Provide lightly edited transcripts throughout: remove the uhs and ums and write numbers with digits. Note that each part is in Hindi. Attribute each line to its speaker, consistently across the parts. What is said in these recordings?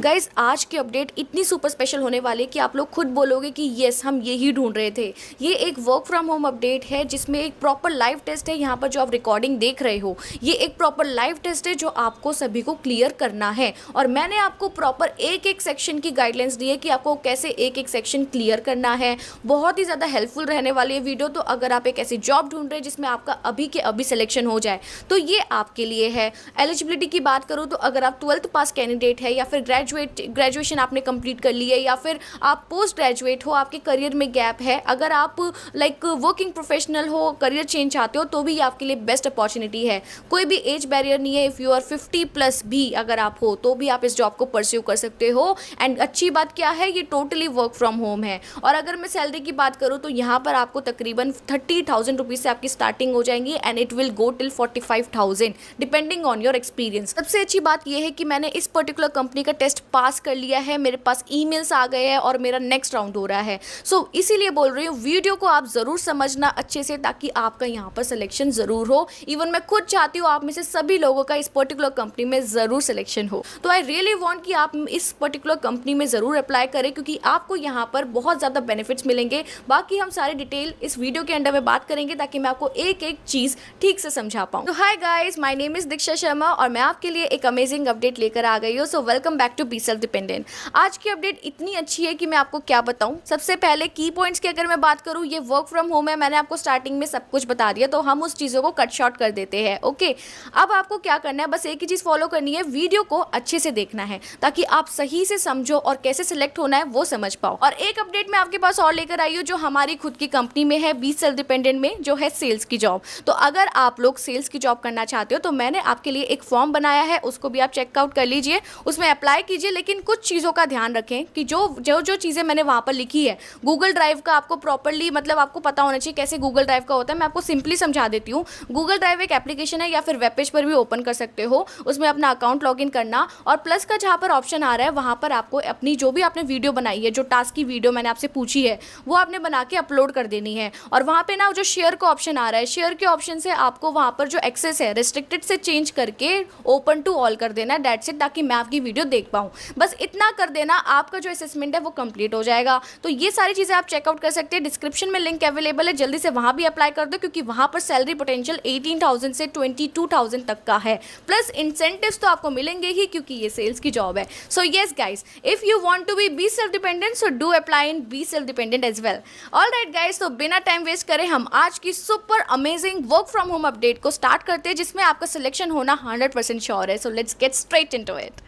Speaker 1: गाइज आज की अपडेट इतनी सुपर स्पेशल होने वाली है कि आप लोग खुद बोलोगे कि यस हम यही ढूंढ रहे थे। ये एक वर्क फ्रॉम होम अपडेट है जिसमें एक प्रॉपर लाइव टेस्ट है। यहाँ पर जो आप रिकॉर्डिंग देख रहे हो ये एक प्रॉपर लाइव टेस्ट है जो आपको सभी को क्लियर करना है। और मैंने आपको प्रॉपर एक एक सेक्शन की गाइडलाइंस दी है कि आपको कैसे एक एक सेक्शन क्लियर करना है। बहुत ही ज़्यादा हेल्पफुल रहने वाली है वीडियो। तो अगर आप एक ऐसी जॉब ढूंढ रहे हैं जिसमें आपका अभी के अभी सिलेक्शन हो जाए तो ये आपके लिए है। एलिजिबिलिटी की बात करूँ तो अगर आप 12th पास कैंडिडेट है या फिर ग्रेजुएशन आपने कंप्लीट कर ली है या फिर आप पोस्ट ग्रेजुएट हो, आपके करियर में गैप है, अगर आप लाइक वर्किंग प्रोफेशनल हो, करियर चेंज चाहते हो तो भी ये आपके लिए बेस्ट अपॉर्चुनिटी है। कोई भी एज बैरियर नहीं है। इफ़ यू आर 50+ भी अगर आप हो तो भी आप इस जॉब को परस्यू कर सकते हो। एंड अच्छी बात क्या है, ये टोटली वर्क फ्रॉम होम है। और अगर मैं सैलरी की बात करूँ तो यहाँ पर आपको तकरीबन 30,000 रुपीज़ से आपकी स्टार्टिंग हो जाएंगी and it will go till 45,000 depending on your experience. सबसे अच्छी बात यह है कि मैंने इस पर्टिकुलर कंपनी का टेस्ट पास कर लिया है, मेरे पास ईमेल्स आ गए हैं और मेरा नेक्स्ट राउंड हो रहा है। सो इसीलिए बोल रही हूँ वीडियो को आप ज़रूर समझना अच्छे से ताकि आपका यहाँ पर सिलेक्शन ज़रूर हो। इवन मैं खुद चाहती हूँ आप में से सभी लोगों का इस पर्टिकुलर कंपनी में ज़रूर सिलेक्शन हो। तो आई रियली वांट कि आप इस पर्टिकुलर कंपनी में ज़रूर अप्लाई करें क्योंकि आपको यहाँ पर बहुत ज़्यादा बेनिफिट्स मिलेंगे। बाकी हम सारी डिटेल इस वीडियो के अंदर में बात करेंगे ताकि मैं आपको एक एक चीज़ ठीक से समझा पाऊँ। तो hi guys, my name is Diksha Sharma और मैं आपके लिए एक अमेजिंग अपडेट लेकर आ गई हूँ। So welcome back to be self dependent. आज की अपडेट इतनी अच्छी है कि मैं आपको क्या बताऊं। सबसे पहले की पॉइंट्स की अगर मैं बात करूं, ये वर्क फ्रॉम होम है, मैंने आपको स्टार्टिंग में सब कुछ बता दिया तो हम उस चीज़ों को कट शॉर्ट कर देते हैं। ओके, अब आपको क्या करना है, बस एक ही चीज़ फॉलो करनी है, वीडियो को अच्छे से देखना है ताकि आप सही से समझो और कैसे सिलेक्ट होना है वो समझ पाओ। और एक अपडेट मैं आपके पास और लेकर आई हूँ जो हमारी खुद की कंपनी में है, बी सेल्फ डिपेंडेंट में, जो है सेल्स की जॉब। तो अगर आप लोग सेल्स की जॉब करना चाहते हो तो मैंने आपके लिए एक फॉर्म बनाया है, उसको भी आप चेकआउट कर लीजिए, उसमें अप्लाई कीजिए। लेकिन कुछ चीज़ों का ध्यान रखें कि जो चीज़ें मैंने वहाँ पर लिखी है, गूगल ड्राइव का आपको प्रॉपर्ली मतलब आपको पता होना चाहिए कैसे गूगल ड्राइव का होता है। मैं आपको सिंपली समझा देती हूँ। गूगल ड्राइव एक एप्लीकेशन है या फिर वेब पेज पर भी ओपन कर सकते हो, उसमें अपना अकाउंट लॉगिन करना और प्लस का जहाँ पर ऑप्शन आ रहा है वहाँ पर आपको अपनी जो भी आपने वीडियो बनाई है, जो टास्क की वीडियो मैंने आपसे पूछी है वो आपने बना के अपलोड कर देनी है। और वहाँ पर ना जो शेयर का ऑप्शन आ रहा है, शेयर के ऑप्शन से आपको वहाँ पर जो एक्सेस है रिस्ट्रिक्टेड से चेंज करके ओपन टू ऑल कर देना है। दैट्स इट, ताकि मैं आपकी वीडियो देख पाऊँ। बस इतना कर देना, आपका जो असेसमेंट है वो कंप्लीट हो जाएगा। तो ये सारी चीज़ें आप चेकआउट कर सकते हैं। डिस्क्रिप्शन में लिंक अवेलेबल है, जल्दी से वहाँ भी अप्लाई कर दो क्योंकि वहाँ पर सैलरी पोटेंशियल 18,000 से 22,000 तक का है। प्लस इंसेंटिव्स तो आपको मिलेंगे ही क्योंकि ये सेल्स की जॉब है। So yes guys, if you want to be self dependent so do apply in be self dependent as well. Alright guys, तो बिना टाइम वेस्ट करें हम आज की super amazing work from home update को स्टार्ट करते हैं जिसमें आपका सिलेक्शन होना 100% श्योर है। So let's get straight into it.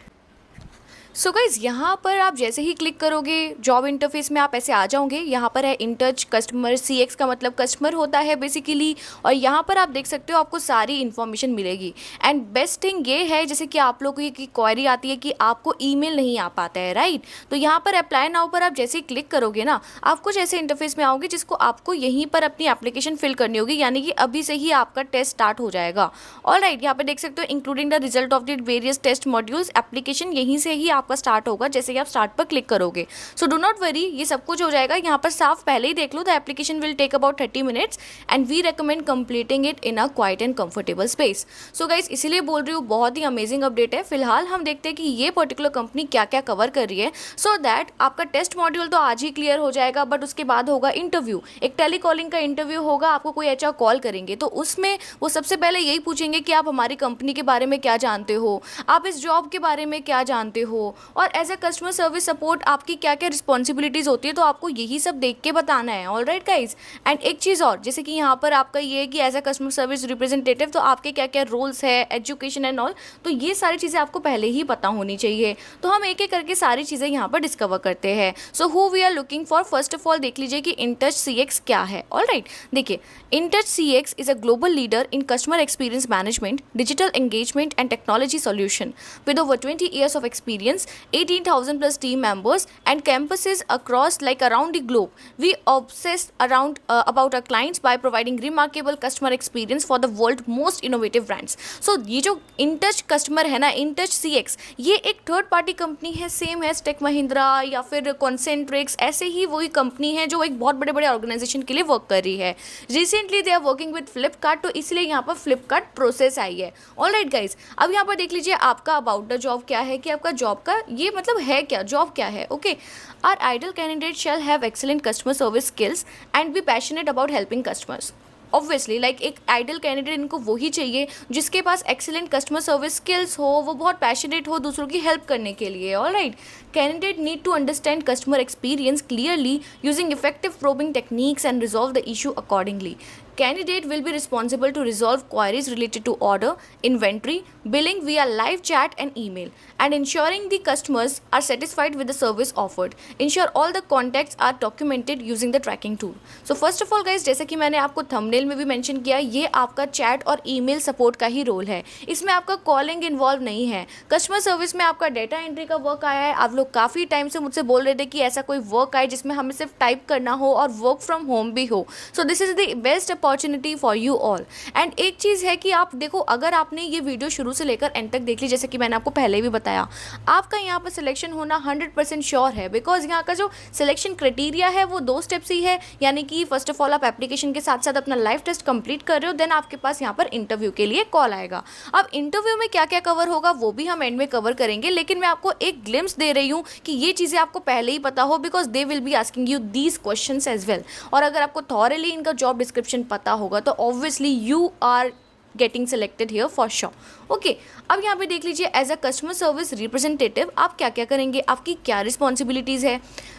Speaker 1: So guys, यहाँ पर आप जैसे ही क्लिक करोगे जॉब इंटरफेस में आप ऐसे आ जाओगे। यहाँ पर है इन टच कस्टमर, CX का मतलब कस्टमर होता है बेसिकली। और यहाँ पर आप देख सकते हो आपको सारी इन्फॉर्मेशन मिलेगी। एंड बेस्ट थिंग ये है जैसे कि आप लोगों की क्वेरी आती है कि आपको ईमेल नहीं आ पाता है, राइट। तो यहाँ पर अप्लाई नाउ पर आप जैसे ही क्लिक करोगे ना, आप कुछ ऐसे इंटरफेस में आओगे जिसको आपको यहीं पर अपनी एप्लीकेशन फिल करनी होगी, यानी कि अभी से ही आपका टेस्ट स्टार्ट हो जाएगा। ऑलराइट, यहाँ पर देख सकते हो including the result of the various test modules, application यहीं से ही आपका स्टार्ट होगा जैसे कि आप स्टार्ट पर क्लिक करोगे। सो डू नॉट वरी, ये सब कुछ हो जाएगा। यहाँ पर साफ पहले ही देख लो, the application will take about 30 minutes and we recommend completing it in a quiet and comfortable space. So guys, इसीलिए बोल रही हूँ बहुत ही अमेजिंग अपडेट है। फिलहाल हम देखते हैं कि ये पर्टिकुलर कंपनी क्या क्या कवर कर रही है। सो दैट आपका टेस्ट मॉड्यूल तो आज ही क्लियर हो जाएगा, बट उसके बाद होगा इंटरव्यू। एक टेलीकॉलिंग का इंटरव्यू होगा, आपको कोई HR कॉल करेंगे तो उसमें वो सबसे पहले यही पूछेंगे कि आप हमारी कंपनी के बारे में क्या जानते हो, आप इस जॉब के बारे में क्या जानते हो और as a customer service support आपकी क्या क्या रिस्पॉन्सिबिलिटीज़ होती है। तो आपको यही सब देख के बताना है। ऑलराइट गाइज, एंड एक चीज़ और, जैसे कि यहाँ पर आपका ये है कि as a customer service representative तो आपके क्या क्या रोल्स है, एजुकेशन एंड ऑल, तो ये सारी चीज़ें आपको पहले ही पता होनी चाहिए। तो हम एक एक करके सारी चीज़ें यहाँ पर डिस्कवर करते हैं। So who we are looking for, first of all देख लीजिए कि इन टच CX क्या है। ऑलराइट, देखिए, in touch CX is a global leader in customer experience management, digital engagement and technology solution with over 20 years of experience, 18,000 plus team members and campuses across like around the globe. We obsess around about our clients by providing remarkable customer experience for the world most innovative brands. So ये जो InTouch कस्टमर है ना, InTouch CX, ये एक थर्ड पार्टी कंपनी है, सेम है टेक महिंद्रा या फिर कॉन्सेंट्रिक्स, ऐसे ही वही कंपनी है जो एक बहुत बड़े बड़े ऑर्गेनाइजेशन के लिए वर्क कर रही है। Recently they are working with Flipkart, तो इसलिए यहाँ पर फ्लिपकार्ट प्रोसेस आई है। ऑलराइट गाइज, अब यहाँ पर देख लीजिए आपका अबाउट द जॉब क्या है कि आपका जॉब आपका ये मतलब है क्या, जॉब क्या है. Okay, our ideal candidate shall have excellent customer service skills and be passionate about helping customers. Obviously like एक आइडल कैंडिडेट इनको वही चाहिए जिसके पास एक्सेलेंट कस्टमर सर्विस स्किल्स हो, वो बहुत पैशनेट हो दूसरों की हेल्प करने के लिए. All right, candidate need to understand customer experience clearly using effective probing techniques and resolve the issue accordingly. Candidate will be responsible to resolve queries related to order, inventory, billing via live chat and email, and ensuring the customers are satisfied with the service offered. Ensure all the contacts are documented using the tracking tool. So first of all guys, जैसे कि मैंने आपको थंबनेल में भी मेंशन किया, ये आपका चैट और ईमेल सपोर्ट का ही रोल है. इसमें आपका कॉलिंग इन्वॉल्व नहीं है. कस्टमर सर्विस में आपका डेटा एंट्री का वर्क आया है. आप लोग काफ़ी टाइम से मुझसे बोल रहे थे कि ऐसा कोई वर्क आए जिसमें हमें सिर्फ टाइप करना हो और वर्क फ्रॉम होम भी हो. So this is the best opportunity for you all. And एक चीज़ है कि आप देखो, अगर आपने ये वीडियो शुरू से लेकर एंड तक देख ली, जैसे कि मैंने आपको पहले भी बताया, आपका यहाँ पर सिलेक्शन होना 100% श्योर है. बिकॉज यहाँ का जो सिलेक्शन क्राइटेरिया है वो 2 स्टेप्स ही है. यानी कि फर्स्ट ऑफ ऑल आप एप्लीकेशन के साथ साथ अपना लाइव टेस्ट कंप्लीट कर रहे हो, देन आपके पास यहाँ पर इंटरव्यू के लिए कॉल आएगा. अब इंटरव्यू में क्या क्या कवर होगा वो भी हम एंड में कवर करेंगे, लेकिन मैं आपको एक ग्लिम्स दे रही हूँ कि ये चीज़ें आपको पहले ही पता हो, because they will be asking you these questions as well. और अगर आपको थॉरली इनका जॉब डिस्क्रिप्शन पता होगा तो obviously you are getting selected here for sure. Okay, अब यहाँ पे देख लीजिए, as a customer service representative आप क्या क्या करेंगे, आपकी क्या रिस्पॉन्सिबिलिटीज़ है.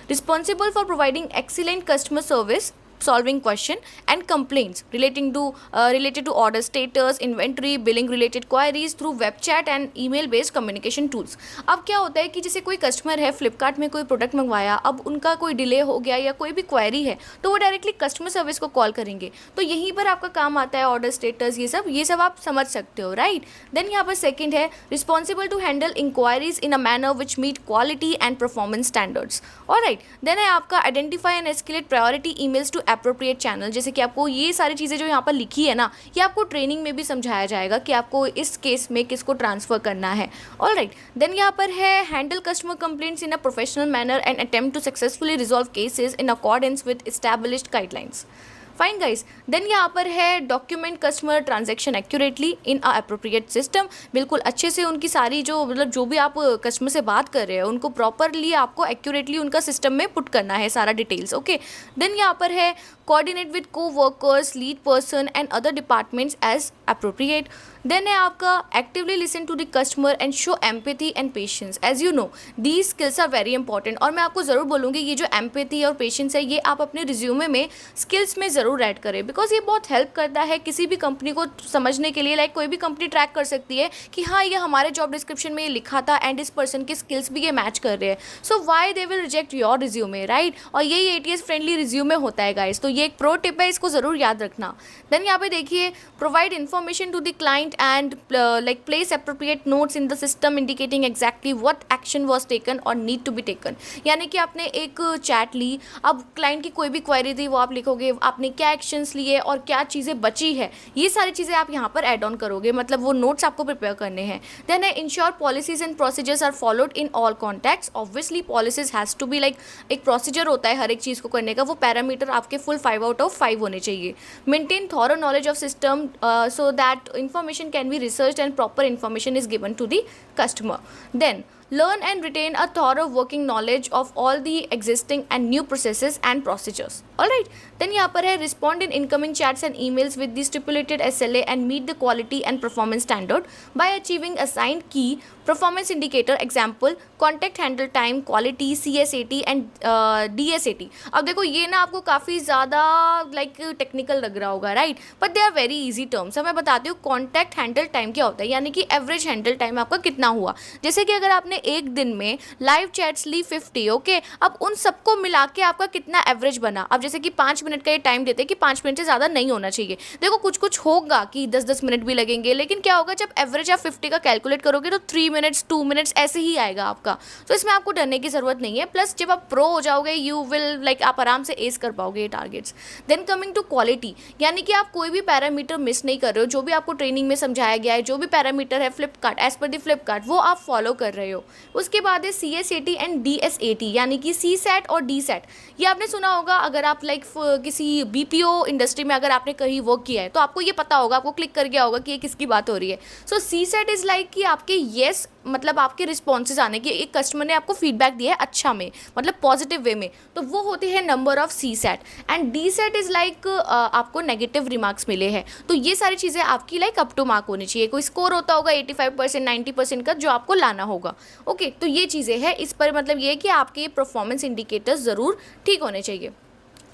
Speaker 1: Responsible for providing excellent customer service, solving question and complaints related to order status, inventory, billing related queries through web chat and email based communication tools. अब क्या होता है कि जैसे कोई कस्टमर है, फ्लिपकार्ट में कोई प्रोडक्ट मंगवाया, अब उनका कोई डिले हो गया या कोई भी क्वेरी है तो वो डायरेक्टली कस्टमर सर्विस को कॉल करेंगे. तो यहीं पर आपका काम आता है ऑर्डर स्टेटस, ये सब आप समझ सकते हो. राइट, देन यहाँ पर सेकेंड है responsible to handle inquiries in a manner which meet quality and performance standards. Alright, then है आपका identify and escalate priority emails to appropriate channel. जैसे कि आपको ये सारी चीज़ें जो यहाँ पर लिखी है ना, ये आपको ट्रेनिंग में भी समझाया जाएगा कि आपको इस केस में किसको ट्रांसफ़र करना है. ऑलराइट, देन यहाँ पर है handle customer complaints in a professional manner and attempt to successfully resolve cases in accordance with established guidelines. Fine guys, then यहाँ पर है document customer transaction accurately in a appropriate system. बिल्कुल अच्छे से उनकी सारी जो मतलब जो भी आप कस्टमर से बात कर रहे हो उनको प्रॉपरली आपको एक्यूरेटली उनका सिस्टम में पुट करना है सारा डिटेल्स. ओके, देन यहाँ पर है coordinate with co workers, lead person and other departments as appropriate. Then है आपका actively listen to the customer and show empathy and patience. As you know these skills are very important. और मैं आपको ज़रूर बोलूँगी ये जो एम्पैथी और पेशेंस है ये आप अपने रिज्यूमे में स्किल्स में ज़रूर ऐड करें, बिकॉज ये बहुत हेल्प करता है किसी भी कंपनी को समझने के लिए. लाइक कोई भी कंपनी ट्रैक कर सकती है कि हाँ ये हमारे जॉब डिस्क्रिप्शन में ये लिखा था एंड इस पर्सन के स्किल्स भी ये मैच कर रहे हैं. So why they will reject your resume, right. और यही ATS फ्रेंडली रिज्यूमे होता है गाइस. तो ये एक प्रो टिप है, इसको ज़रूर याद रखना. देन यहाँ पे देखिए provide information to the client and like place appropriate notes in the system indicating exactly what action was taken or need to be taken. यानी कि आपने एक चैट ली, अब क्लाइंट की कोई भी क्वेरी थी वो आप लिखोगे, आपने क्या एक्शंस लिए और क्या चीज़ें बची है, ये सारी चीज़ें आप यहाँ पर ऐड ऑन करोगे, मतलब वो नोट्स आपको प्रिपेयर करने हैं. देन है ensure policies and procedures are followed in all contacts. Obviously policies has to be like एक प्रोसीजर होता है हर एक चीज़ को करने का, वो पैरामीटर आपके फुल 5 out of 5 होने चाहिए. Maintain thorough knowledge of system so that information can be researched and proper information is given to the customer. Then learn and retain a thorough working knowledge of all the existing and new processes and procedures. Alright, then यहाँ पर है respond in incoming chats and emails with the stipulated SLA and meet the quality and performance standard by achieving assigned key performance indicator. Example contact handle time, quality, CSAT and DSAT. अब देखो ये ना आपको काफ़ी ज़्यादा लाइक टेक्निकल लग रहा होगा, right, but they are very easy terms. अब मैं बताती हूँ कॉन्टैक्ट हैंडल टाइम क्या होता है, यानी कि एवरेज हैंडल टाइम आपका कितना हुआ. जैसे कि अगर आपने एक दिन में लाइव चैट्स ली 50, ओके, अब उन सबको मिला के आपका कितना एवरेज बना. अब जैसे कि 5 मिनट का ये टाइम देते हैं कि 5 मिनट से ज़्यादा नहीं होना चाहिए. देखो कुछ होगा कि 10-10 मिनट भी लगेंगे, लेकिन क्या होगा जब एवरेज आप 50 का कैलकुलेट करोगे तो 3 मिनट्स 2 मिनट्स ऐसे ही आएगा आपका. तो इसमें आपको डरने की ज़रूरत नहीं है. प्लस जब आप प्रो हो जाओगे यू विल लाइक आप आराम से एस कर पाओगे ये targets. Then coming to quality, यानी कि आप कोई भी पैरामीटर मिस नहीं कर रहे हो. जो भी आपको ट्रेनिंग में समझाया गया है, जो भी पैरामीटर है Flipkart as per the Flipkart, वो आप फॉलो कर रहे हो. उसके बाद है CSAT एंड DSAT, यानी कि CSAT और DSAT. ये आपने सुना होगा अगर आप लाइक किसी BPO इंडस्ट्री में अगर आपने कहीं वर्क किया है तो आपको ये पता होगा, आपको क्लिक कर गया होगा कि ये किसकी बात हो रही है. सो CSAT इज़ लाइक कि आपके येस मतलब आपके रिस्पॉन्सेज आने की, एक कस्टमर ने आपको फीडबैक दिया है अच्छा में, मतलब पॉजिटिव वे में, तो वो होते हैं number of C set. And D set is like आपको नेगेटिव रिमार्क्स मिले हैं। तो ये सारी चीज़ें आपकी लाइक अप टू मार्क होनी चाहिए। कोई स्कोर होता होगा 85% 90% का जो आपको लाना होगा। ओके, तो ये चीज़ें हैं। इस पर मतलब ये है कि आपके परफॉर्मेंस इंडिकेटर्स ज़रूर ठीक होने चाहिए।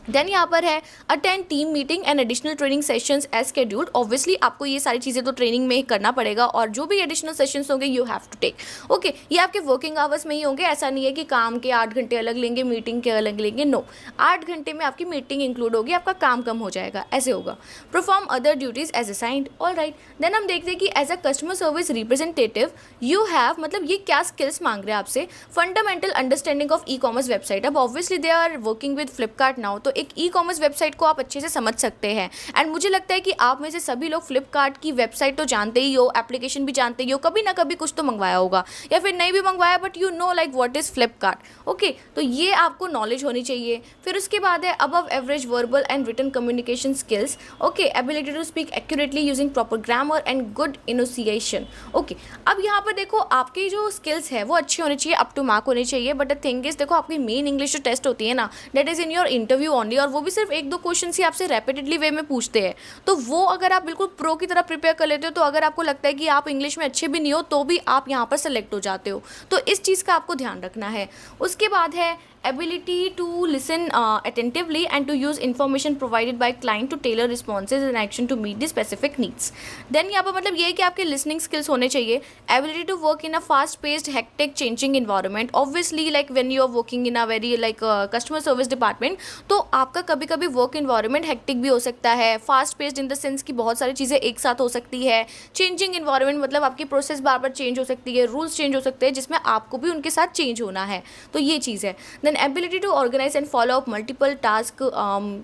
Speaker 1: देन यहाँ पर है attend team meeting and additional training sessions as scheduled. Obviously आपको ये सारी चीज़ें तो ट्रेनिंग में ही करना पड़ेगा, और जो भी एडिशनल सेशंस होंगे you have to take. Okay, ये आपके वर्किंग आवर्स में ही होंगे। ऐसा नहीं है कि काम के 8 घंटे अलग लेंगे, मीटिंग के अलग लेंगे। नो, 8 घंटे में आपकी मीटिंग इंक्लूड होगी, आपका काम कम हो जाएगा, ऐसे होगा। Perform other duties as assigned. All right, then हम देखते हैं कि as a customer service representative you have, मतलब ये क्या स्किल्स मांग रहे हैं आपसे। Fundamental understanding of e commerce website. अब obviously they are working with Flipkart now, तो एक ई कॉमर्स वेबसाइट को आप अच्छे से समझ सकते हैं। एंड मुझे लगता है कि आप में से सभी लोग फ्लिपकार्ट की वेबसाइट तो जानते ही हो, एप्लीकेशन भी जानते ही हो, कभी ना कभी कुछ तो मंगवाया होगा, या फिर नहीं भी मंगवाया but you know like what is Flipkart. Okay, तो ये आपको नॉलेज होनी चाहिए। फिर उसके बाद है above average verbal and written communication skills. Okay, ability to speak accurately using proper grammar and good enunciation. Okay, अब यहाँ पर देखो आपकी जो स्किल्स है वो अच्छी होनी चाहिए, अप टू मार्क होनी चाहिए। बट द थिंग इज, देखो आपकी मेन इंग्लिश जो टेस्ट होती है ना, that is in your interview only, और वो भी सिर्फ 1-2 क्वेश्चन ही आपसे रैपिडली वे में पूछते हैं। तो वो अगर आप बिल्कुल प्रो की तरह प्रिपेयर कर लेते हो, तो अगर आपको लगता है कि आप इंग्लिश में अच्छे भी नहीं हो तो भी आप यहाँ पर सेलेक्ट हो जाते हो। तो इस चीज़ का आपको ध्यान रखना है। उसके बाद है ability to listen attentively and to use information provided by client to tailor responses and action to meet the specific needs. Then यहाँ पर मतलब ये है कि आपके listening skills होने चाहिए। ability to work in a fast paced hectic changing environment, obviously like when you are working in a very like customer service department, तो आपका कभी कभी work environment hectic भी हो सकता है, fast paced in the sense कि बहुत सारी चीज़ें एक साथ हो सकती है। changing environment मतलब आपकी प्रोसेस बार बार चेंज हो सकती है, रूल्स चेंज हो सकते हैं जिसमें आपको भी उनके साथ चेंज होना है, तो ये चीज़ है। Then ability to organize and follow up multiple tasks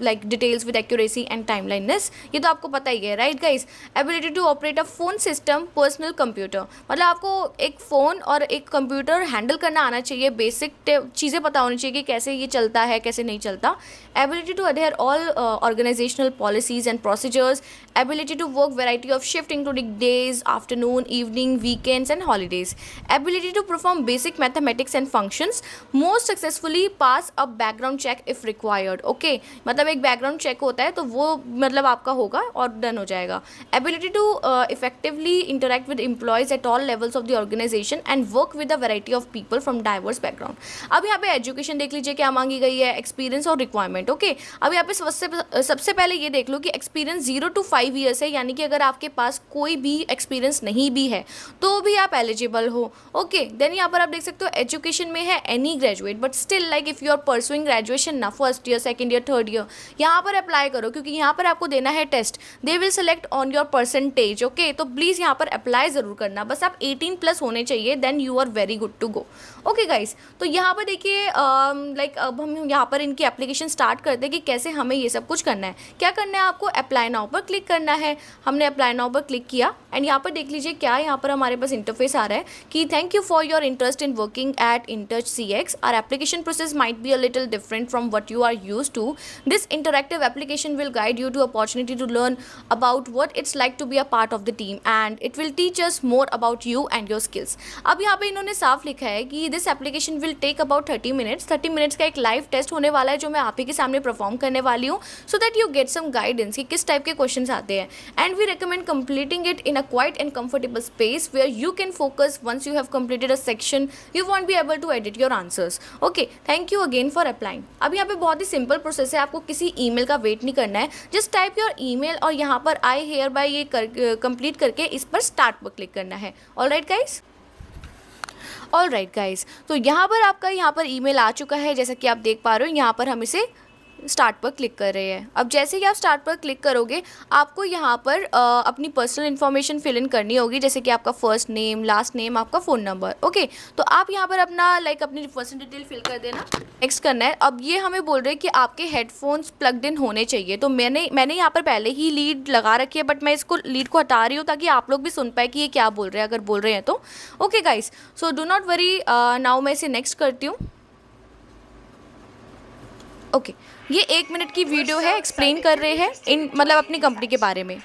Speaker 1: like details with accuracy and timeliness, ये तो आपको पता ही है, right guys. ability to operate a phone system, personal computer, मतलब आपको एक फ़ोन और एक कंप्यूटर हैंडल करना आना चाहिए, बेसिक चीज़ें पता होनी चाहिए कि कैसे ये चलता है कैसे नहीं चलता। ability to adhere all organizational policies and procedures, ability to work variety of shift including days, afternoon, evening, weekends and holidays, ability to perform basic mathematics and functions, most successfully pass a background check if required. Okay, मतलब एक बैकग्राउंड चेक होता है तो वो मतलब आपका होगा और डन हो जाएगा। Ability to effectively interact with employees at all levels of the organisation and work with a variety of people from diverse background. अब यहाँ पे एजुकेशन देख लीजिए क्या मांगी गई है, एक्सपीरियंस और रिक्वायरमेंट। ओके, अब यहाँ पे सबसे पहले ये देख लो कि एक्सपीरियंस 0 to 5 ईयर्स है, यानी कि अगर आपके पास कोई भी एक्सपीरियंस नहीं भी है तो भी आप एलिजिबल हो। ओके, देन यहाँ पर आप देख सकते हो एजुकेशन में है any graduate, but still like if you are pursuing graduation ना, first year second year third year, यहाँ पर अप्लाई करो क्योंकि यहाँ पर आपको देना है test. They will select on your percentage. Okay, तो प्लीज़ यहाँ पर अप्लाई ज़रूर करना, बस आप 18+ होने चाहिए, then you are very good to go. Okay guys, तो यहाँ पर देखिए लाइक अब हम यहाँ पर इनकी एप्लीकेशन स्टार्ट करते हैं कि कैसे हमें ये सब कुछ करना है। क्या करना है, आपको अप्लाई नाउ पर क्लिक करना है। हमने अप्लाई नाउ पर क्लिक किया एंड यहाँ पर देख लीजिए क्या यहाँ पर हमारे पास इंटरफेस आ रहा है कि thank you for your interest in working at InTouch CX, our application process might be a little different from what you are used to. This interactive application will guide you to opportunity to learn about what it's like to be a part of the team and it will teach us more about you and your skills. अब यहाँ पे इन्होंने साफ लिखा है कि this application will take about 30 minutes. 30 minutes का एक लाइव टेस्ट होने वाला है जो मैं आप ही के सामने परफॉर्म करने वाली हूँ, so that you get some guidance कि किस टाइप के क्वेश्चंस आते हैं। And we recommend completing it in a quiet and comfortable space where you can focus. Once you have completed a section, you won't be able to edit your answers. Okay, thank you again for applying. अब यहाँ पे बहुत ही सिंपल प्रोसेस है, आपको किसी ईमेल का वेट नहीं करना है, जस्ट टाइप योर ईमेल और यहाँ पर आई हेयर बाय ये कंप्लीट करके इस पर स्टार्ट पर क्लिक करना है। ऑल राइट गाइस, तो यहाँ पर आपका यहाँ पर ईमेल आ चुका है, जैसा कि आप देख पा रहे हो। यहाँ पर हम इसे स्टार्ट पर क्लिक कर रहे हैं। अब जैसे ही आप स्टार्ट पर क्लिक करोगे आपको यहाँ पर अपनी पर्सनल इन्फॉर्मेशन फिल इन करनी होगी, जैसे कि आपका फर्स्ट नेम, लास्ट नेम, आपका फ़ोन नंबर। ओके, तो आप यहाँ पर अपना अपनी पर्सनल डिटेल फिल कर देना, नेक्स्ट करना है। अब ये हमें बोल रहे हैं कि आपके हेडफोन्स प्लग्ड इन होने चाहिए, तो मैंने यहाँ पर पहले ही लीड लगा रखी है, बट मैं इसको लीड को हटा रही हूँ ताकि आप लोग भी सुन पाए कि ये क्या बोल रहे हैं, अगर बोल रहे हैं तो। Okay guys, so do not worry, now मैं इसे नेक्स्ट करती हूँ। ओके, ये 1 मिनट की वीडियो है, एक्सप्लेन कर रहे हैं इन मतलब अपनी कंपनी के बारे में।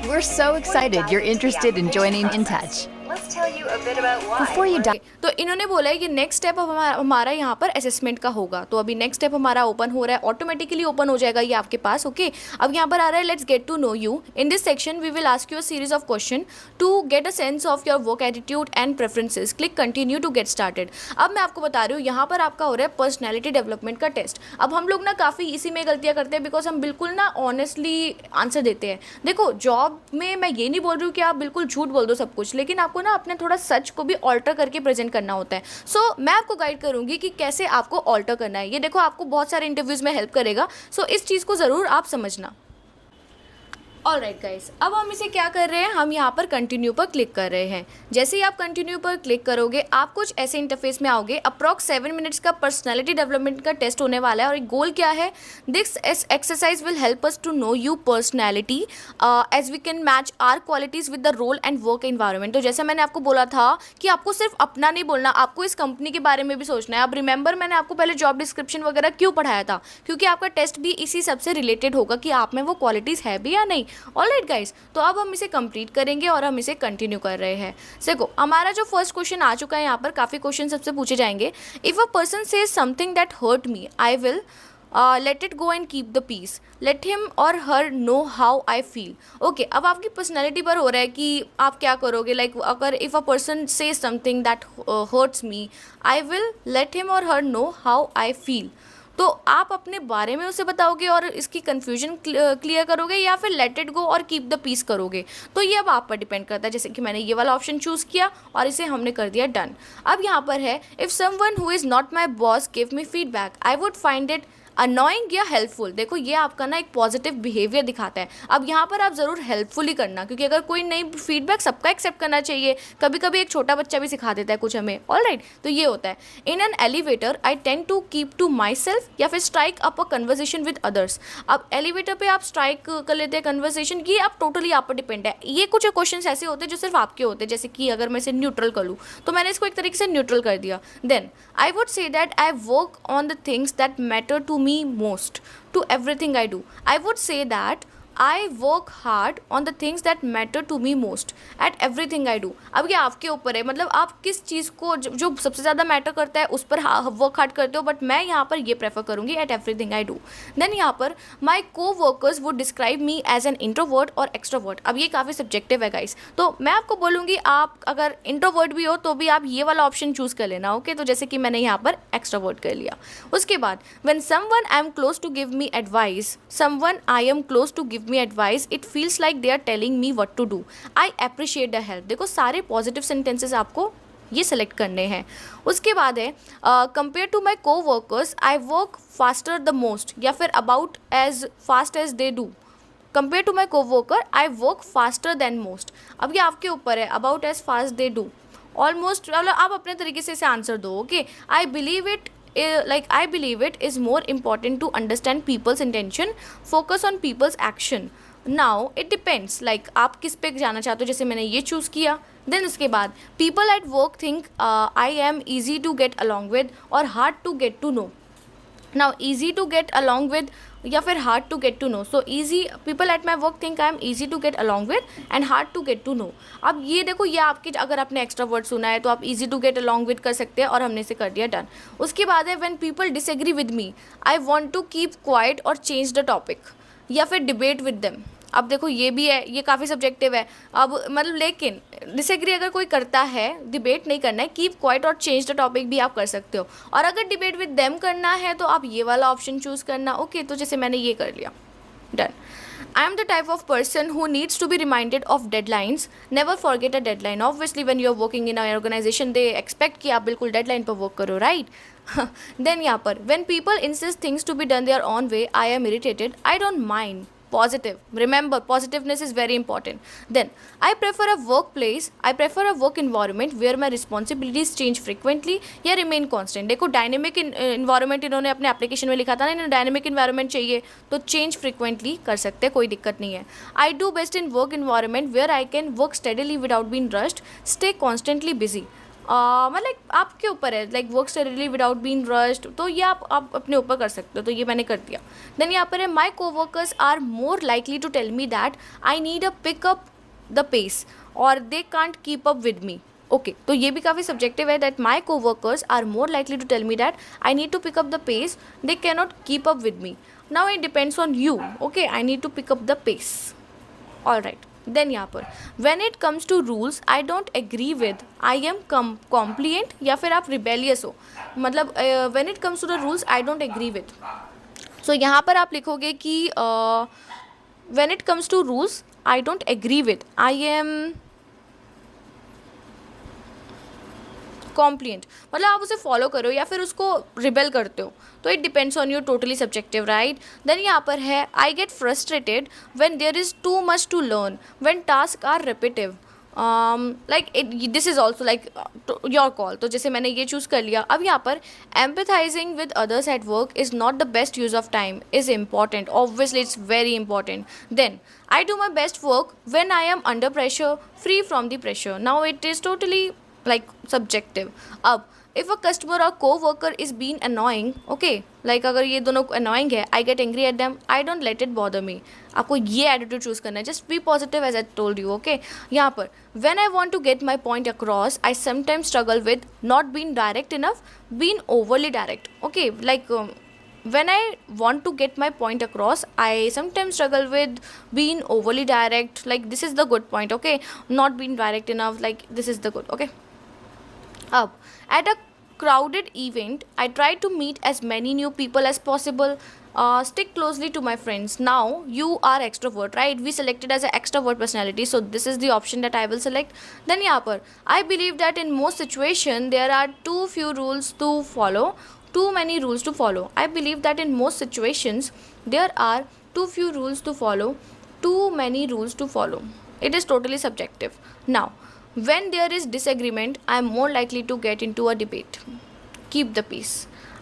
Speaker 2: We're so excited you're interested in joining InTouch. let's tell you a bit about why.
Speaker 3: Before you dive,
Speaker 1: तो इन्होंने बोला है कि नेक्स्ट स्टेप हमारा यहाँ पर असेसमेंट का होगा। तो अभी नेक्स्ट स्टेप हमारा ओपन हो रहा है, ऑटोमेटिकली ओपन हो जाएगा ये आपके पास। ओके, अब यहाँ पर आ रहा है let's get to know you. In this section we will ask you a series of question to get a sense of your work attitude and preferences. Click continue to get started. अब मैं आपको बता रही हूँ यहाँ पर आपका हो रहा है पर्सनैलिटी डेवलपमेंट का टेस्ट। अब हम लोग ना काफ़ी इसी में गलतियाँ करते हैं बिकॉज हम बिल्कुल ना ऑनेस्टली आंसर देते हैं। देखो जॉब में मैं ये नहीं बोल रही हूँ कि आप बिल्कुल झूठ बोल दो सब कुछ, लेकिन आपको ना अपने थोड़ा सच को भी ऑल्टर करके प्रेजेंट करना होता है। सो मैं आपको गाइड करूँगी कि कैसे आपको ऑल्टर करना है। ये देखो आपको बहुत सारे इंटरव्यूज़ में हेल्प करेगा। सो इस चीज़ को ज़रूर आप समझना। ऑलराइट गाइस, अब हम इसे क्या कर रहे हैं, हम यहाँ पर कंटिन्यू पर क्लिक कर रहे हैं। जैसे ही आप कंटिन्यू पर क्लिक करोगे आप कुछ ऐसे इंटरफेस में आओगे। अप्रॉक्स 7 मिनट्स का पर्सनालिटी डेवलपमेंट का टेस्ट होने वाला है और एक गोल क्या है, this exercise will help us to know you personality as we can match our qualities with the role and work environment. तो जैसे मैंने आपको बोला था कि आपको सिर्फ अपना नहीं बोलना, आपको इस कंपनी के बारे में भी सोचना है। अब रिमेंबर मैंने आपको पहले जॉब डिस्क्रिप्शन वगैरह क्यों पढ़ाया था, क्योंकि आपका टेस्ट भी इसी सबसे रिलेटेड होगा कि आप में वो क्वालिटीज़ है भी या नहीं। ऑलराइट गाइस, तो अब हम इसे कंप्लीट करेंगे और हम इसे कंटिन्यू कर रहे हैं। देखो हमारा जो फर्स्ट क्वेश्चन आ चुका है, यहाँ पर काफ़ी क्वेश्चन सबसे पूछे जाएंगे। If a person says something that hurt me I will let it go and keep the peace, let him or her know how I feel. Okay, अब आपकी पर्सनैलिटी पर हो रहा है कि आप क्या करोगे। लाइक अगर if a person says something that hurts me I will late him or her know how I feel. तो आप अपने बारे में उसे बताओगे और इसकी कन्फ्यूजन क्लियर करोगे, या फिर लेट इट गो और कीप द पीस करोगे। तो ये अब आप पर डिपेंड करता है। जैसे कि मैंने ये वाला ऑप्शन चूज़ किया और इसे हमने कर दिया डन। अब यहाँ पर है if someone who is not my boss give me feedback I would find it annoying या हेल्पफुल। देखो ये आपका ना एक पॉजिटिव बिहेवियर दिखाता है। अब यहाँ पर आप ज़रूर हेल्पफुल ही करना, क्योंकि अगर कोई नई फीडबैक सबका एक्सेप्ट करना चाहिए। कभी कभी एक छोटा बच्चा भी सिखा देता है कुछ हमें। ऑलराइट, तो ये होता है। In an elevator I tend to keep to myself, या फिर strike up a conversation with others. अब एलिवेटर पे आप स्ट्राइक कर लेते हैं कन्वर्सेशन, ये आप टोटली आप पर डिपेंड है। ये कुछ क्वेश्चन ऐसे होते हैं जो सिर्फ आपके होते हैं। जैसे कि अगर मैं इसे न्यूट्रल कर लूँ तो मैंने इसको एक तरीके से न्यूट्रल कर दिया। Then I would say that I work on the things that matter to me most to everything I do. I would say that I work hard on the things that matter to me most at everything I do. अब ये आपके ऊपर है, मतलब आप किस चीज़ को जो सबसे ज़्यादा मैटर करता है उस पर वर्क हार्ड करते हो, बट मैं यहाँ पर ये प्रेफर करूँगी at everything I do. Then यहाँ पर माई को workers would describe me as an introvert और एक्सट्रोवर्ट। अब ये काफ़ी सब्जेक्टिव है गाइस, तो मैं आपको बोलूँगी आप अगर इंट्रोवर्ट भी हो तो भी आप ये वाला ऑप्शन चूज़ कर लेना। ओके, तो जैसे कि मैंने यहाँ पर एक्सट्रोवर्ट कर लिया। उसके बाद when someone I am close to give me advice, someone I am close to give me advice it feels like they are telling me what to do, I appreciate the help। देखो सारे पॉजिटिव सेंटेंसेस आपको ये सेलेक्ट करने हैं। उसके बाद है कंपेयर टू माई को workers I work faster the most, या फिर about as fast as they do. Compare to my coworker I work faster than most. अब ये आपके ऊपर है, about as fast they do, almost, मतलब आप अपने तरीके से इसे आंसर दो। Okay, I believe it I believe it is more important to understand people's intention, focus on people's action. Now it depends, like आप किस पे जाना चाहते हो। जैसे मैंने ये चूज़ किया। देन उसके बाद people at work think I am easy to get along with और hard to get to know. Now easy to get along with या फिर hard to get to know. So easy, people at my work think I am easy to get along with and hard to get to know. अब ये देखो, ये आपकी, अगर आपने एक्स्ट्रा वर्ड सुना है तो आप easy to get along with कर सकते हैं और हमने इसे कर दिया डन। उसके बाद है when people disagree with me I want to keep quiet और चेंज द टॉपिक, या फिर डिबेट विद देम। अब देखो ये भी है, ये काफ़ी सब्जेक्टिव है। अब मतलब लेकिन डिसएग्री अगर कोई करता है, डिबेट नहीं करना है, कीप क्वाइट और चेंज द टॉपिक भी आप कर सकते हो। और अगर डिबेट विद देम करना है तो आप ये वाला ऑप्शन चूज़ करना। ओके, तो जैसे मैंने ये कर लिया done. I am the type of person who needs to be reminded of deadlines. Never forget a deadline. Obviously, when you are working in an organization, they expect कि आप बिल्कुल deadline पर work करो, right? Then यहाँ पर when people insist things to be done their own way, I am irritated. I don't mind. Positive. Remember, positiveness is very important. Then I prefer a work environment where my responsibilities change frequently या remain constant. देखो dynamic environment इन्होंने अपने application में लिखा था ना, इन्हें dynamic environment चाहिए तो change frequently कर सकते हैं, कोई दिक्कत नहीं है। I do best in work environment where I can work steadily without being rushed, stay constantly busy. मतलब आपके ऊपर है, like work steadily without being rushed, तो ये आप अपने ऊपर कर सकते हो। तो ये मैंने कर दिया। देन यहाँ पर है my coworkers are more likely to tell me that I need a pick up the pace or they can't keep up with me. Okay, तो ये भी काफ़ी सब्जेक्टिव है. दैट माई को workers are more likely to tell me that I need to pick up the pace, they can not keep up with me. Now it depends on you. Okay, I need to pick up the pace. All right. Then यहाँ पर when it comes to rules I don't agree with, I am compliant, या फिर आप रिबेलियस हो. मतलब when it comes to the rules I don't agree with. So यहाँ पर आप लिखोगे कि when it comes to rules I don't agree with, I am compliant. मतलब आप उसे फॉलो करो या फिर उसको रिबेल करते हो. तो it depends on you, totally subjective, right. Then यहाँ पर है I get frustrated when there is too much to learn, when task are repetitive. Like this is also like your call. तो जैसे मैंने ये चूज़ कर लिया. अब यहाँ पर empathising with others at work is not the best use of time is important. Obviously it's very important. Then I do my best work when I am under pressure, free from the pressure. Now it is totally like subjective. अब if a customer or co-worker is being annoying, okay, like अगर ये दोनों annoying है, I get angry at them, I don't let it bother me. आपको ये attitude choose करना है. Just be positive as I told you, okay. यहाँ पर when I want to get my point across, I sometimes struggle with not being direct enough, being overly direct. Okay, like when I want to get my point across, I sometimes struggle with being overly direct. Like this is the good point, okay. Not being direct enough, like this is the good, okay. Up at a crowded event, I try to meet as many new people as possible. Stick closely to my friends. Now you are extrovert, right? We selected as an extrovert personality, so this is the option that I will select. Then यहाँ पर I believe that in most situation there are too few rules to follow, too many rules to follow. I believe that in most situations there are too few rules to follow, too many rules to follow. It is totally subjective. Now when there is disagreement, I am more likely to get into a debate. Keep the peace.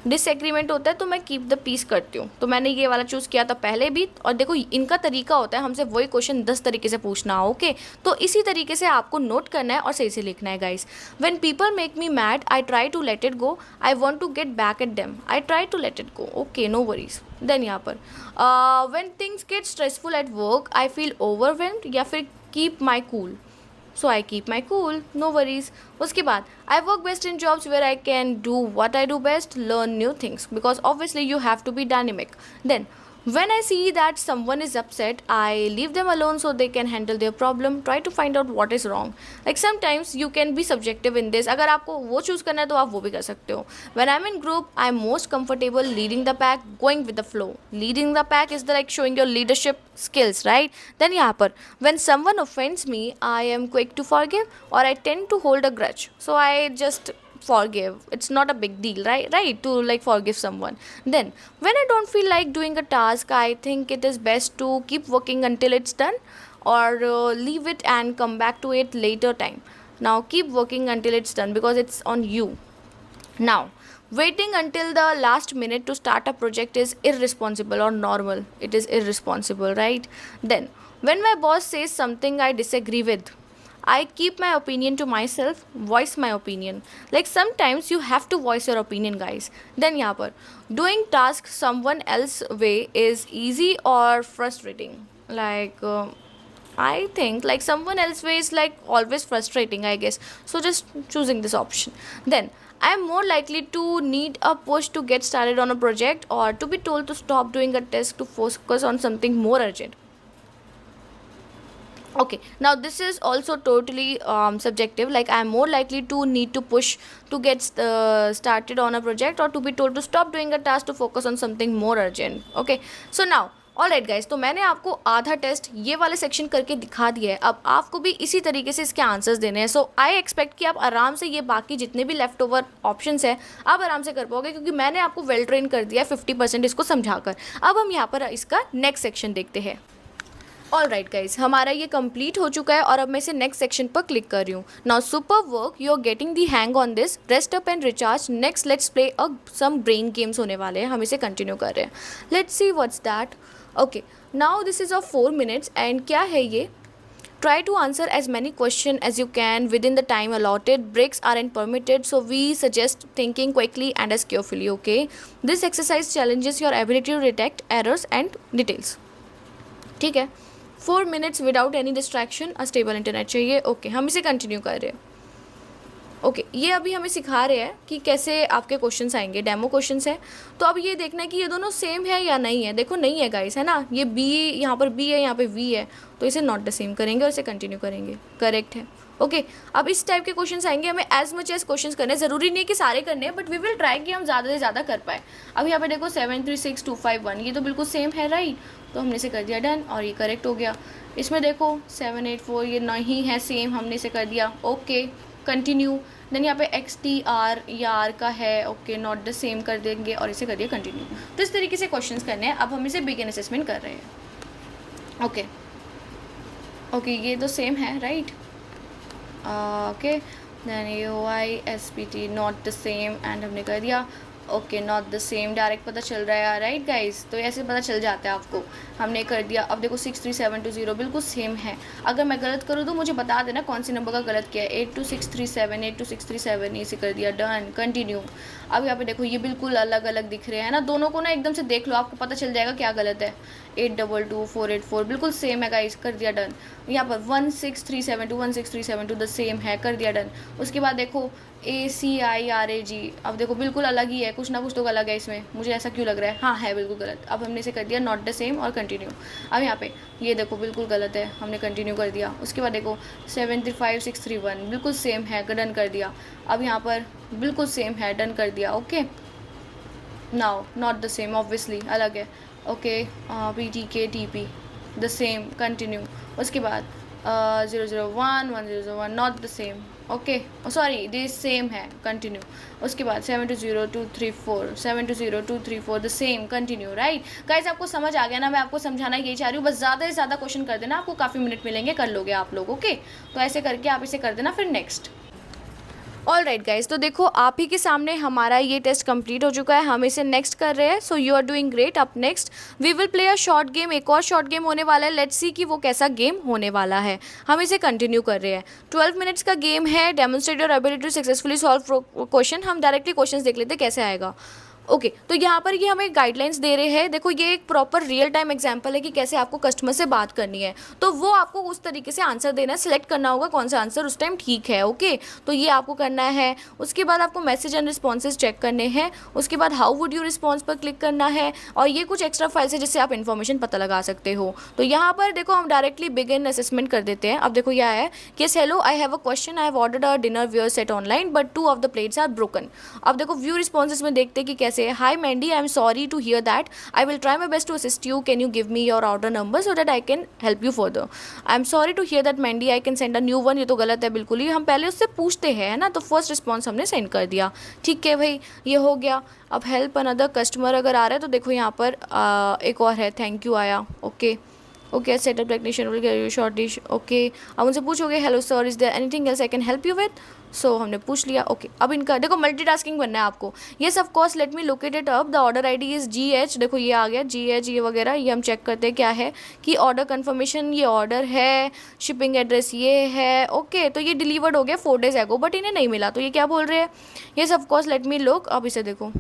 Speaker 1: Disagreement होता है तो मैं कीप द पीस करती हूँ. तो मैंने ये वाला चूज़ किया था पहले भी. और देखो इनका तरीका होता है हमसे वही क्वेश्चन 10 तरीके से पूछना, ओके. तो इसी तरीके से आपको नोट करना है और सही से लिखना है guys. When people make me mad I try to let it go, I want to get back at them, I try to let it go, okay, no worries. Then यहाँ पर when things get stressful at work I feel overwhelmed, या फिर keep my cool. So I keep my cool, no worries. उसके बाद I work best in jobs where I can do what I do best, learn new things, because obviously you have to be dynamic. Then when I see that someone is upset, I leave them alone so they can handle their problem. Try to find out what is wrong. Like sometimes you can be subjective in this. अगर आपको वो choose करना है तो आप वो भी कर सकते हो. When I'm in group, I'm most comfortable leading the pack, going with the flow. Leading the pack is the like showing your leadership skills, right? Then यहाँ पर when someone offends me, I am quick to forgive, or I tend to hold a grudge. So I just forgive. It's not a big deal, right, to like forgive someone. Then when I don't feel like doing a task, I think it is best to keep working until it's done, or leave it and come back to it later time. Now keep working until it's done because it's on you. Now waiting until the last minute to start a project is irresponsible or normal. It is irresponsible, right? Then when my boss says something I disagree with, I keep my opinion to myself, voice my opinion. Like sometimes you have to voice your opinion, guys. Then यहाँ पर doing task someone else way is easy or frustrating. Like I think like someone else way is like always frustrating, I guess. So just choosing this option. Then I am more likely to need a push to get started on a project, or to be told to stop doing a task to focus on something more urgent. Okay, now this is also totally subjective. Like I am more likely to need to push to get started on a project, or to be told to stop doing a task to focus on something more urgent. Okay, so now all right guys, तो मैंने आपको आधा टेस्ट ये वाले सेक्शन करके दिखा दिया है. अब आपको भी इसी तरीके से इसके आंसर्स देने हैं. सो आई एक्सपेक्ट कि आप आराम से ये बाकी जितने भी लेफ्ट ओवर ऑप्शंस हैं आप आराम से कर पाओगे, क्योंकि मैंने आपको वेल ट्रेन कर दिया है 50% इसको समझाकर. अब हम यहाँ पर इसका नेक्स्ट सेक्शन देखते हैं. ऑल राइट गाइज, हमारा ये कंप्लीट हो चुका है और अब मैं इसे नेक्स्ट सेक्शन पर क्लिक कर रही हूँ. Now super work, you are getting the hang on this. Rest up and recharge. Next let's play some brain games होने वाले हैं. हम इसे कंटिन्यू कर रहे हैं. Let's see what's that. Okay, now this is of 4 minutes and क्या है ये? Try to answer as many questions as you can within the time allotted. Breaks aren't permitted, so we suggest thinking quickly and as carefully, okay? This exercise challenges your ability to detect errors and details. ठीक है. 4 minutes without any distraction, a stable internet चाहिए। ओके, हम इसे कंटिन्यू कर रहे हैं। ओके, ये अभी हमें सिखा रहे हैं कि कैसे आपके क्वेश्चंस आएंगे, डेमो क्वेश्चंस है। तो अब ये देखना है कि ये दोनों सेम है या नहीं है। देखो नहीं है गाइस, है ना, ये बी यहाँ पर बी है, यहाँ पे वी है, तो इसे नॉट द सेम करेंगे और इसे कंटिन्यू करेंगे। करेक्ट है। ओके, अब इस टाइप के क्वेश्चंस आएंगे, हमें एज मच एज क्वेश्चंस करने, ज़रूरी नहीं है कि सारे करने हैं, बट वी विल ट्राई कि हम ज़्यादा से ज़्यादा कर पाए। अब यहाँ पे देखो 736251, ये तो बिल्कुल सेम है राइट, तो हमने इसे कर दिया डन और ये करेक्ट हो गया। इसमें देखो 784 ये नहीं है सेम, हमने इसे कर दिया ओके कंटिन्यू। देन यहाँ पे एक्स टी आर या आर का है, ओके नॉट द सेम कर देंगे और इसे कर दिया कंटिन्यू। तो इस तरीके से क्वेश्चंस करने हैं। अब हम इसे बिगिन असेसमेंट कर रहे हैं। ओके ओके, ये तो सेम है right. Okay, then A O I S P T not the same एंड हमने कर दिया okay not the same. Direct पता चल रहा है राइट गाइस, तो ऐसे पता चल जाता है आपको। हमने कर दिया। अब देखो 63720 बिल्कुल सेम है। अगर मैं गलत करूँ तो मुझे बता देना कौन सी नंबर का गलत किया है। 82637 82637 इसे कर दिया डन कंटिन्यू। अब यहाँ पे देखो ये बिल्कुल अलग अलग दिख रहे हैं ना, दोनों को ना एकदम से देख लो, आपको पता चल जाएगा क्या गलत है। 822484 बिल्कुल सेम है गाइस, कर दिया डन। यहाँ पर 16372 16372 द सेम है, कर दिया डन। उसके बाद देखो ACIRAG, अब देखो बिल्कुल अलग ही है, कुछ ना कुछ तो अलग है इसमें, मुझे ऐसा क्यों लग रहा है, हाँ है बिल्कुल गलत। अब हमने इसे कर दिया नॉट द सेम और कंटिन्यू। अब यहाँ पे ये देखो बिल्कुल गलत है, हमने कंटिन्यू कर दिया। उसके बाद देखो 735631 बिल्कुल सेम है, डन कर दिया। अब यहाँ पर बिल्कुल सेम है, डन कर दिया। Okay now not the same obviously अलग है। Okay PTK the same continue. उसके बाद 001 1001 not the same, okay sorry this same है, कंटिन्यू। उसके बाद 720234 720234 the same continue right. Guys आपको समझ आ गया ना, मैं आपको समझाना यही चाह रही हूँ, बस ज़्यादा से ज़्यादा क्वेश्चन कर देना, आपको काफ़ी मिनट मिलेंगे, कर लोगे आप लोग। ओके तो ऐसे करके आप इसे कर देना। फिर नेक्स्ट ऑल राइट गाइज, तो देखो आप ही के सामने हमारा ये टेस्ट कंप्लीट हो चुका है, हम इसे नेक्स्ट कर रहे हैं। So you are doing great. Up next we will play a short game, एक और शॉर्ट गेम होने वाला है। लेट्स सी कि वो कैसा गेम होने वाला है। हम इसे कंटिन्यू कर रहे हैं। 12 मिनट्स का गेम है। Demonstrate your ability to successfully solve question. हम डायरेक्टली क्वेश्चन देख लेते कैसे आएगा। ओके तो यहाँ पर ये हमें गाइडलाइंस दे रहे हैं। देखो ये एक प्रॉपर रियल टाइम एग्जांपल है कि कैसे आपको कस्टमर से बात करनी है, तो वो आपको उस तरीके से आंसर देना है, सिलेक्ट करना होगा कौन सा आंसर उस टाइम ठीक है। ओके तो ये आपको करना है। उसके बाद आपको मैसेज एंड रिस्पॉन्सेज चेक करने हैं। उसके बाद हाउ वुड यू रिस्पॉन्स पर क्लिक करना है, और ये कुछ एक्स्ट्रा फाइल्स है जिससे आप इन्फॉर्मेशन पता लगा सकते हो। तो यहाँ पर देखो हम डायरेक्टली बिगिन असेसमेंट कर देते हैं। अब देखो यह है कि hello I have a question, I have ordered a dinnerware set online but 2 of the plates are broken. अब देखो व्यू रिस्पॉन्सेज में देखते हैं कि कैसे। Hi Mandy, I am sorry to hear that. I will try my best to assist you. Can you give me your order number so that I can help you further? I am sorry to hear that Mandy. I can send a new one. ये तो गलत है बिल्कुल ही, हम पहले उससे पूछते हैं है ना, तो फर्स्ट रिस्पॉन्स हमने सेंड कर दिया। ठीक है भाई, ये हो गया। अब हेल्प अनदर कस्टमर अगर आ रहा है तो देखो यहाँ पर एक और है, थैंक यू आया। Okay okay setup technician will give you short dish. Okay अब उनसे पूछोगे hello sir is there anything else I can help you with. So हमने पूछ लिया। ओके अब इनका देखो मल्टीटास्किंग बनना है आपको। Yes of course let me locate it up, the order ID is GH। देखो ये आ गया GH, ये वगैरह ये हम चेक करते हैं क्या है कि ऑर्डर कन्फर्मेशन ये ऑर्डर है, शिपिंग एड्रेस ये है। ओके तो ये डिलीवर्ड हो गया 4 days एगो, बट इन्हें नहीं मिला, तो ये क्या बोल रहे हैं। Yes of course let me look. अब इसे देखो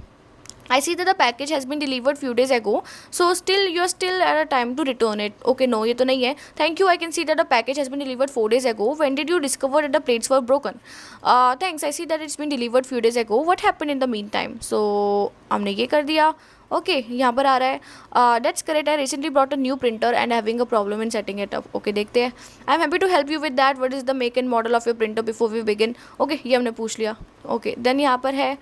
Speaker 1: I see that the package has been delivered few days ago, so still you are still at a time to return it. Okay, no, ये तो नहीं है. Thank you. I can see that the package has been delivered 4 days ago. When did you discover that the plates were broken? Thanks. I see that it's been delivered few days ago. What happened in the meantime? So हमने ये कर दिया. ओके यहाँ पर आ रहा है that's correct, I recently brought a new printer and having a problem in setting it up. Okay देखते हैं। I am happy to help you with that, what is the make and model of your printer before we begin. Okay ये हमने पूछ लिया। ओके देन यहाँ पर है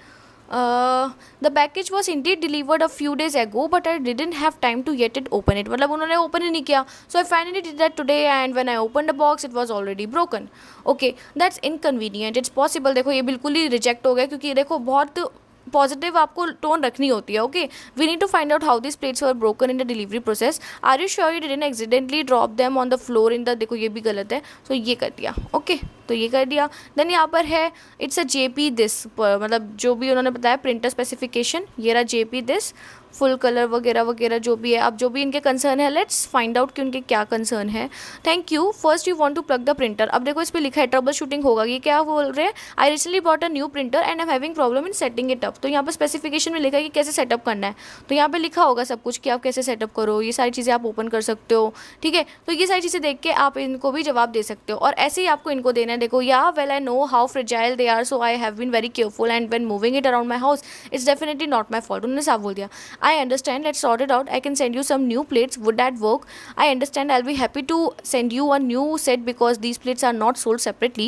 Speaker 1: the package was indeed delivered a few days ago but I didn't have time to yet it open it, मतलब उन्होंने ओपन ही नहीं किया। so I finally did that today and when I opened the box it was already broken. okay that's inconvenient, it's possible। देखो ये बिल्कुल ही रिजेक्ट हो गया, क्योंकि देखो बहुत पॉजिटिव आपको टोन रखनी होती है। Okay we need to find out how this plates were broken in the delivery process. Are you sure you didn't accidentally drop them on the floor in the, देखो ये भी गलत है, सो ये कर दिया। ओके तो ये कर दिया। देन यहाँ पर है इट्स अ JP दिस, मतलब जो भी उन्होंने बताया प्रिंटर स्पेसिफिकेशन, ये रहा JP दिस फुल कलर वगैरह वगैरह जो भी है, अब जो भी इनके कंसर्न है, लेट्स फाइंड आउट कि उनके क्या कंसर्न है। Thank you, first you want to plug the printer. अब देखो इस पर लिखा है ट्रबल शूटिंग होगा, ये क्या बोल रहे हैं, I recently bought a new printer and I am having problem in setting it up. तो यहाँ पर स्पेसिफिकेशन में लिखा है कि कैसे सेटअप करना है, तो यहाँ पे लिखा होगा सब कुछ कि आप कैसे सेटअप करो, ये सारी चीज़ें आप ओपन कर सकते हो, ठीक है। तो ये सारी चीज़ें देख के आप इनको भी जवाब दे सकते हो, और ऐसे ही आपको इनको देना है। देखो, yeah well I know how fragile they are, so I have been very careful and when moving it around my house it's definitely not my fault. उन्होंने साफ बोल दिया, I understand, let's sort it out, I can send you some new plates, would that work? I understand, I will be happy to send you a new set because these plates are not sold separately.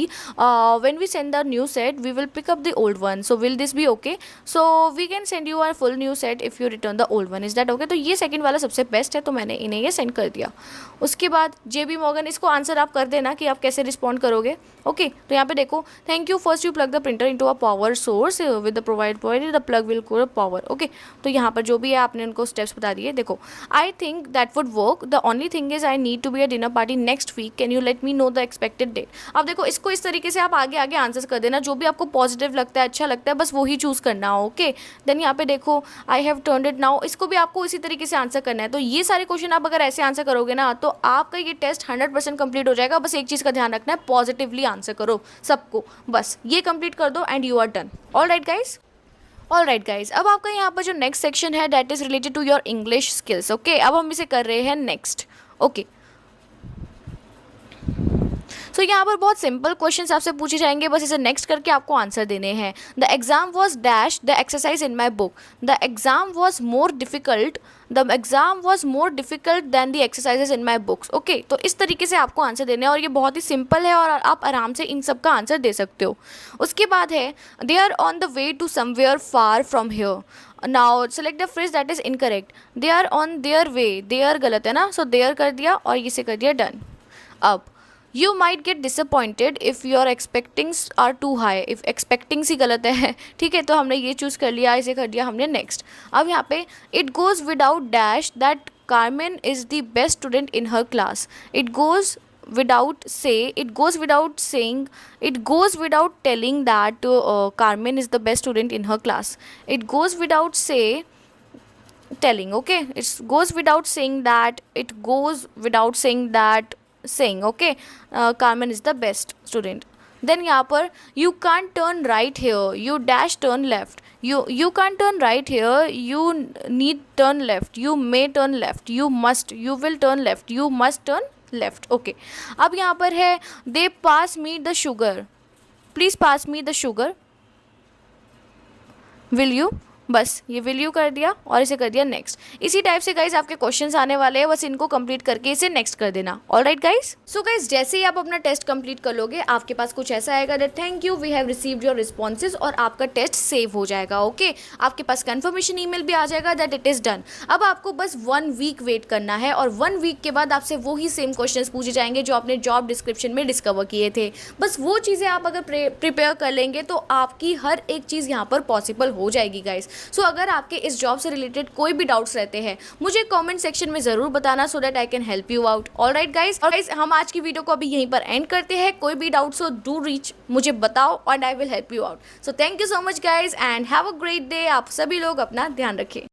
Speaker 1: When we send the new set we will pick up the old one, so will this be okay? So we can send you a full new set if you return the old one, is that okay? तो ये सेकंड वाला सबसे बेस्ट है, तो मैंने इन्हें ये सेंड कर दिया। उसके बाद JB Morgan, इसको आंसर आप कर देना कि आप कैसे रिस्पॉन्ड करोगे, ओके। तो यहाँ पे देखो, thank you, first you plug the printer into a power source with the provided the plug will go power, okay. तो यहाँ पर जो भी है आपने उनको स्टेप्स बता दिए। देखो, I think that would work, the only thing is I need to be a dinner party next week, can you let me know the expected date? अब देखो, इसको इस तरीके से आप आगे आगे आंसर्स कर देना, जो भी आपको पॉजिटिव लगता है, अच्छा लगता है, बस वही चूज़ करना हो, ओके। देन यहाँ पे देखो, I have turned it now, इसको भी आपको इसी तरीके से आंसर करना है। तो ये सारे क्वेश्चन आप अगर ऐसे आंसर करोगे ना, तो आपका ये टेस्ट 100% कंप्लीट हो जाएगा। बस एक चीज़ का ध्यान रखना है, पॉजिटिवली आंसर करो सबको, बस ये कंप्लीट कर दो and you are done. All right guys, all right guys, अब आपका यहाँ पर जो नेक्स्ट सेक्शन है that is related to your English skills, okay. अब हम इसे कर रहे हैं नेक्स्ट, ओके। सो यहाँ पर बहुत सिंपल क्वेश्चंस आपसे पूछे जाएंगे, बस इसे नेक्स्ट करके आपको आंसर देने हैं। The exam was dash the exercise in my book, the exam was more difficult, the exam was more difficult than the exercises in my books, okay. तो इस तरीके से आपको आंसर देने हैं, और ये बहुत ही सिंपल है और आप आराम से इन सब का आंसर दे सकते हो। उसके बाद है, they are on the way to somewhere far from here, now select the phrase that is incorrect. They are on their way, there गलत है ना, सो देयर कर दिया और इसे कर दिया डन। अब you might get disappointed if your expectings are too high, if expectings ही गलत है, ठीक है। तो हमने ये चूज़ कर लिया, इसे कर दिया हमने नेक्स्ट। अब यहाँ पे, it goes without dash that Carmen is the best student in her class. It goes without saying, it goes without telling that Carmen is the best student in her class. It goes without telling, okay. It goes without saying that, it goes without saying, okay, Carmen is the best student. Then यहाँ पर, you can't turn right here, you dash turn left, you can't turn right here, you need turn left, you may turn left, you must, you will turn left, you must turn left, okay. अब यहाँ पर है, they pass me the sugar, please pass me the sugar, will you? बस ये विल कर दिया और इसे कर दिया नेक्स्ट। इसी टाइप से गाइज आपके क्वेश्चंस आने वाले हैं, बस इनको कंप्लीट करके इसे नेक्स्ट कर देना। All right guys, so guys जैसे ही आप अपना टेस्ट कंप्लीट कर लोगे, आपके पास कुछ ऐसा आएगा that thank you we have received your responses, और आपका टेस्ट सेव हो जाएगा, ओके। आपके पास कन्फर्मेशन ईमेल भी आ जाएगा दैट इट इज़ डन। अब आपको बस 1 वीक वेट करना है, और 1 वीक के बाद आपसे वही सेम क्वेश्चंस पूछे जाएंगे जो आपने जॉब डिस्क्रिप्शन में डिस्कवर किए थे। बस वो चीज़ें आप अगर प्रिपेयर कर लेंगे तो आपकी हर एक चीज़ यहाँ पर पॉसिबल हो जाएगी गाइज। सो अगर आपके इस जॉब से रिलेटेड कोई भी डाउट्स रहते हैं, मुझे कमेंट सेक्शन में ज़रूर बताना, so that I can help you out. All right guys, और गाइज हम आज की वीडियो को अभी यहीं पर एंड करते हैं। कोई भी डाउट्स हो डू रीच, मुझे बताओ and I will help you out. So thank you so much guys and have a great day. आप सभी लोग अपना ध्यान रखें।